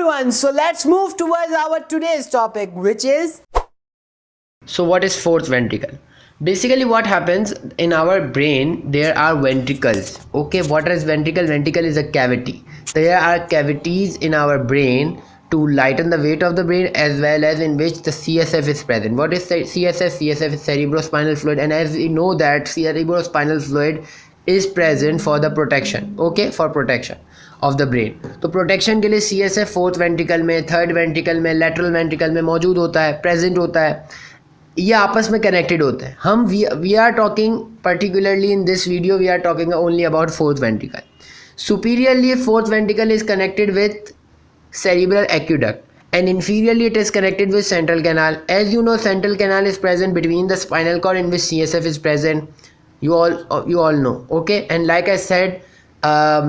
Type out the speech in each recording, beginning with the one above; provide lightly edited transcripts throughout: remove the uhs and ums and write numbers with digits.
everyone, so let's move towards our today's topic, which is So what is fourth ventricle? Basically what happens in our brain, there are ventricles. Okay, what is ventricle? Ventricle is a cavity. There are cavities in our brain to lighten the weight of the brain, as well as in which the CSF is present. What is CSF? CSF is cerebrospinal fluid, and as we know that cerebrospinal fluid is present for the protection, okay, for protection of the brain. तो protection के लिए CSF fourth ventricle में, third ventricle में, lateral ventricle में मौजूद होता है, present होता है, ये आपस में कनेक्टेड होते हैं. हम we are talking particularly in this video, we are talking only about fourth ventricle. Superiorly fourth ventricle is connected with cerebral aqueduct and inferiorly it is connected with central canal. As you know, central canal is present between the spinal cord in which CSF is present. You all know, okay. And like I said,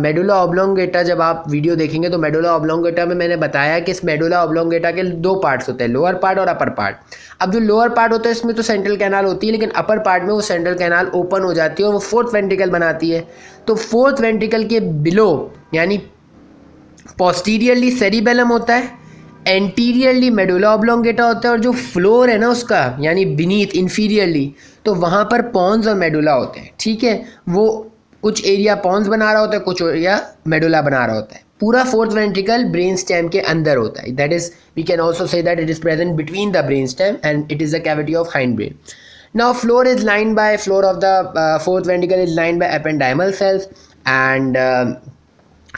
medulla oblongata, जब आप video देखेंगे तो medulla oblongata में मैंने बताया कि इस medulla oblongata के दो पार्ट्स होते हैं, लोअर पार्ट और अपर पार्ट. अब जो लोअर पार्ट होता है इसमें तो सेंट्रल कैनाल होती है, लेकिन अपर पार्ट में वो सेंट्रल कैनाल ओपन हो जाती है और वो फोर्थ वेंट्रिकल बनाती है. तो फोर्थ वेंट्रिकल के बिलो यानी पोस्टीरियरली सेरिबेलम होता है, एंटीरियरली मेडुला ऑब्लोंगेटा होता है, और जो फ्लोर है ना उसका यानी बीनीथ इंफीरियरली, तो वहाँ पर पॉन्स और मेडुला होते हैं. ठीक है, वो कुछ एरिया पॉन्स बना रहा होता है, कुछ एरिया मेडुला बना रहा होता है. पूरा फोर्थ वेंट्रिकल ब्रेन स्टेम के अंदर होता है. That is, we can also say that it is present between the brain stem and it is the cavity of hind brain. Now floor of the fourth ventricle is lined by ependymal cells. And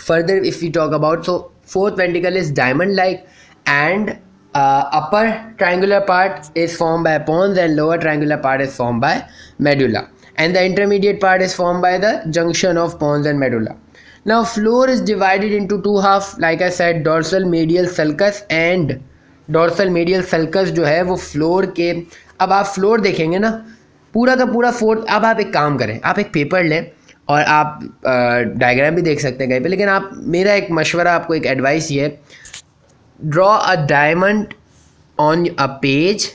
further, if we talk about, so fourth ventricle is diamond like, and upper triangular part is formed by pons and lower triangular part is formed by medulla, and the intermediate part is formed by the junction of pons and medulla. Now floor is divided into two half, like I said, dorsal medial sulcus and dorsal medial sulcus जो है वो floor के, अब आप floor देखेंगे ना पूरा का पूरा फोर्थ. अब आप एक काम करें, आप एक पेपर लें और आप डायग्राम भी देख सकते हैं कहीं पे, लेकिन आप, मेरा एक मशवरा आपको, एक एडवाइस ये, draw a diamond on a page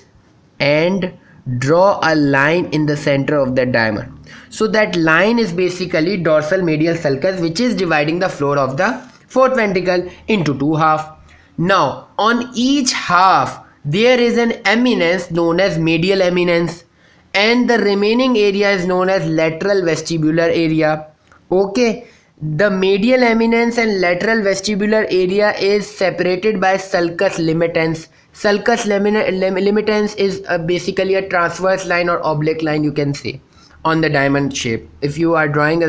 and draw a line in the centre of that diamond. So that line is basically dorsal medial sulcus which is dividing the floor of the fourth ventricle into two half. Now on each half there is an eminence known as medial eminence, and the remaining area is known as lateral vestibular area. Okay, the medial eminence and lateral vestibular area is separated by sulcus limitans. Sulcus limitans is basically a transverse line or oblique line, you can say, on the diamond shape. If you are drawing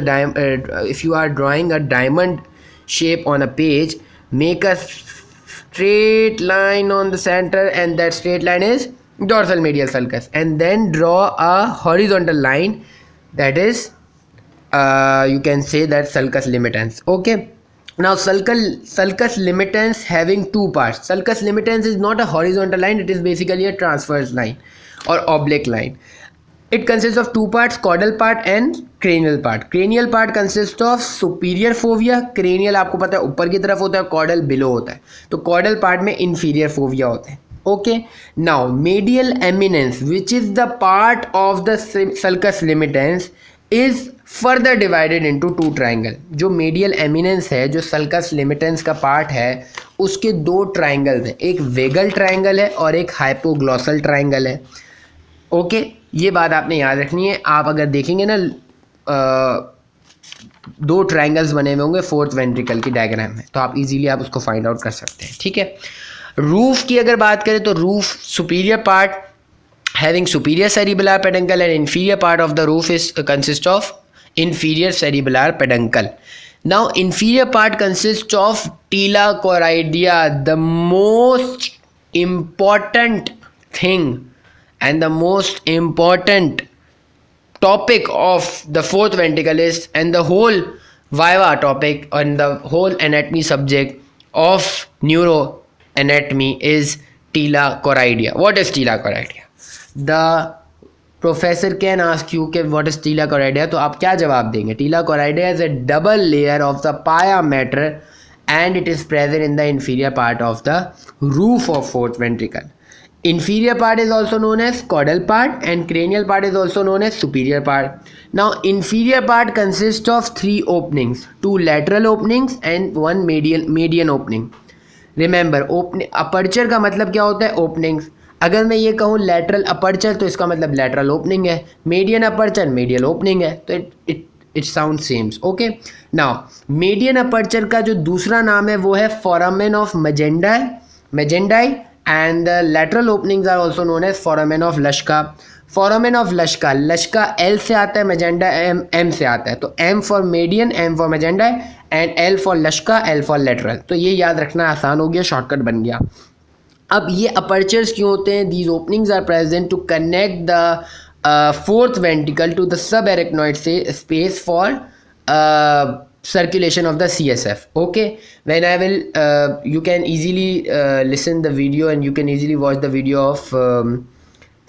a diamond shape on a page, make a straight line on the center, and that straight line is dorsal medial sulcus, and then draw a horizontal line, that is you can say that sulcus limitans. Okay, now sulcus limitans having two parts. Sulcus limitans is not a horizontal line, it is basically a transverse line or oblique line. It consists of two parts, caudal part and cranial part. Cranial part consists of superior fovea. Cranial आपको पता है ऊपर की तरफ होता है, caudal below होता है, तो caudal part में inferior fovea होते हैं. Okay, now medial eminence, which is the part of the sulcus limitans, is further divided into two triangle. जो medial eminence है, जो sulcus limitans का part है, उसके दो triangles हैं, एक vagal triangle है और एक hypoglossal triangle है. Okay, ये बात आपने याद रखनी है. आप अगर देखेंगे ना दो ट्राइंगल्स बने हुए होंगे फोर्थ वेंट्रिकल की डायग्राम में, तो आप इजीली आप उसको फाइंड आउट कर सकते हैं. ठीक है, रूफ की अगर बात करें तो roof superior part having superior cerebellar peduncle and inferior part of the roof is consist of inferior cerebellar peduncle. Now inferior part consists of tila choroidea. The most important thing and the most important topic of the fourth ventricle is, and the whole viva topic and the whole anatomy subject of neuro anatomy is tila choroidea. What is tila choroidea? The professor can ask you कि what is tila choroidea, तो आप क्या जवाब देंगे? Tila choroidea is a double layer of the pia mater and it is present in the inferior part of the roof of fourth ventricle. Inferior part is also known as caudal part and cranial part is also known as superior part. Now inferior part consists of three openings, two lateral openings and one median opening. Remember opening aperture का मतलब क्या होता है, openings. अगर मैं ये कहूँ lateral aperture तो इसका मतलब लैटरल ओपनिंग है, मीडियन अपर्चर मीडियल ओपनिंग है, तो it sound same. Okay, now median aperture का जो दूसरा नाम है वो है foramen of Magendie and the lateral openings are also known as foramen of Luschka. Foramen of Luschka, Luschka L से आता है, मैजेंडा एम से आता है, तो M for median, M for Magendie and L for Luschka, L for lateral. तो ये याद रखना आसान हो गया, शॉर्टकट बन गया। अब ये अपर्चर्स क्यों होते हैं? These openings are present to connect the fourth ventricle to the subarachnoid space for circulation of the CSF. Okay, when I will you can easily listen the video and you can easily watch the video of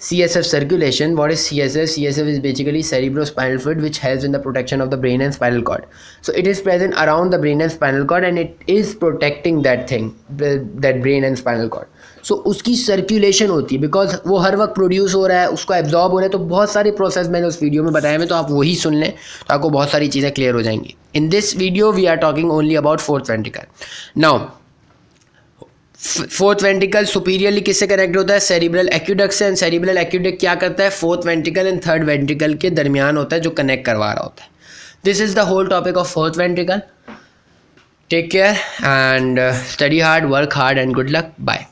CSF circulation. What is CSF? CSF is basically cerebrospinal fluid which helps in the protection of the brain and spinal cord. So it is present around the brain and spinal cord and it is protecting that thing, that brain and spinal cord. So उसकी circulation होती है because वो हर वक्त produce हो रहा है, उसको absorb हो रहा है, तो बहुत सारे प्रोसेस मैंने उस वीडियो में बताया में, तो आप वही सुन लें तो आपको बहुत सारी चीज़ें क्लियर हो जाएंगी। In this video we are talking only about fourth ventricle. Now fourth ventricle superiorly किससे कनेक्ट होता है? सेरिब्रल एक्यूडक्ट से। एंड सेरिब्रल एक्यूडक्ट क्या करता है? Fourth ventricle and third ventricle के दरमियान होता है, जो कनेक्ट करवा रहा होता है। This is the whole topic of fourth ventricle. Take care and study hard, work hard and good luck. Bye.